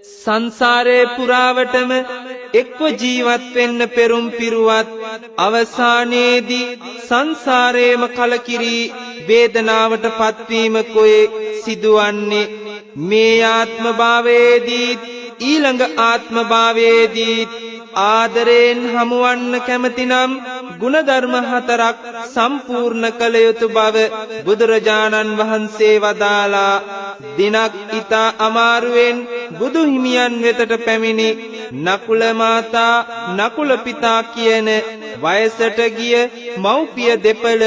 සංසාරේ පුරාවටම එක්ව ජීවත් වෙන්න පෙරුම් පිරුවත් අවසානයේදී සංසාරේම කලකිරී වේදනාවට පත්වීම කොයි සිදුවන්නේ මේ ආත්ම භාවයේදී ඊළඟ ආත්ම භාවයේදී ආදරයෙන් හමුවන්න කැමතිනම් ගුණධර්ම හතරක් සම්පූර්ණ කළ යුතු බව බුදුරජාණන් වහන්සේ වදාලා දිනක් ඊතා අමාරුවෙන් බුදු හිමියන් වෙතට පැමිණි නකුල මාතා නකුල පිතා කියන වයසට ගිය මව්පිය දෙපළ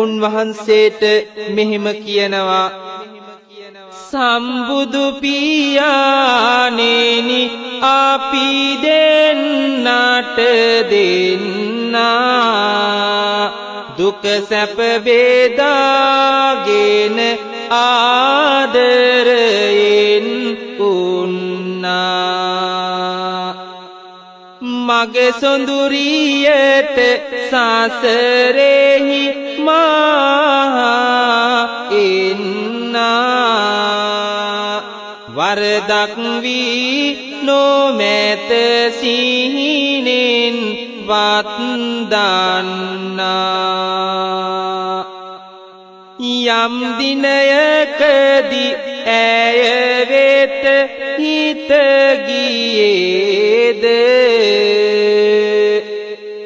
උන්වහන්සේට මෙහිම කියනවා සම්බුදු පියාණෙනි අපි දෙන්නට දෙන්නා දුක සැප බෙදාගෙන ආදරයෙන් උන්නා මගේ සොඳුරියට සසරෙහි මා එන්නා වරදක් වී නොමැත සිහිනෙන් වත් දන්නා යම් දිනයකදී ඇය වෙත හිත ගියේද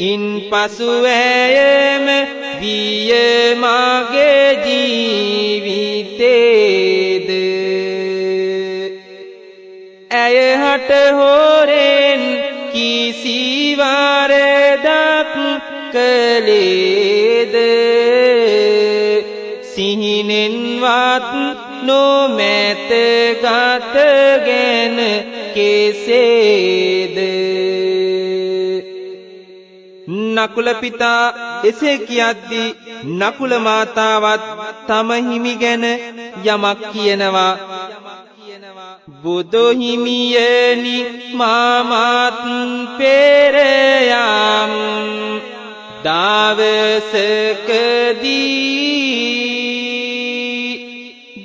ඉන්පසු ඇයම විය මගේ ජීවිතේද ඇය හට හොරෙන් කිසිවරදක් කළේද සිහිනෙන්වත් නොමැත ගත ගැන කෙසේද නකුල පිතා එසේ කියද්දී නකුල මාතාවත් තම හිමි ගැන යමක් කියනවා බුදු හිමියනි මාමත් පෙර යම් දවසකදී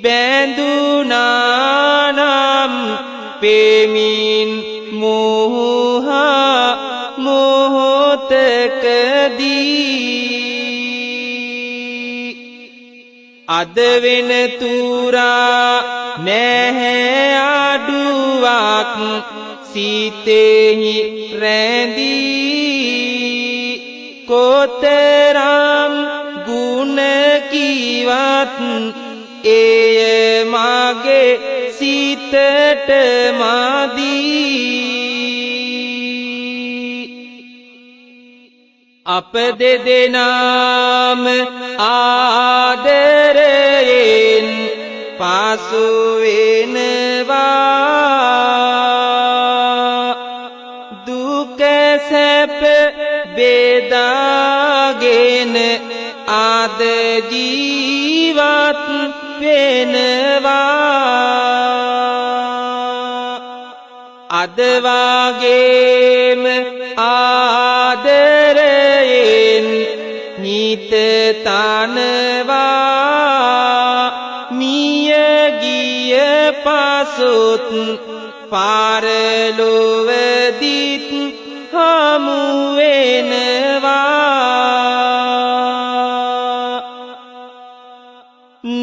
බැඳුනානම් පෙමින් මෝහා මොහොතකදී අද වෙන තුරා නැහැ අඩුවක් සිතෙහි රැඳී කොතරම් ගුණ කිවත් එය මගේ සිතට මදී අප දෙදෙනාම ආදරයෙන් පාසු වෙනවා දුක සැප බෙදාගෙන ආද ජීවත් වෙනවා අද වාගේම ආදරයෙන් හිත තනවා මිය ගිය පසුත් පාරලොවදිත් හමු වෙනවා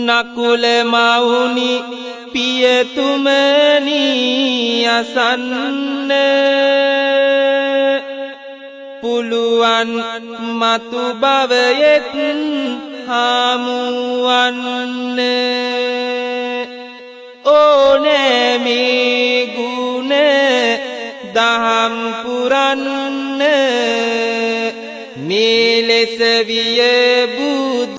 නකුල මවුනි පියතුමනි අසන්න පුළුවන් මතු භවයෙත් හමුවන්න ඕනෑ මේ ගුණ දහම් පුරන්න මේ ලෙස විය බුදු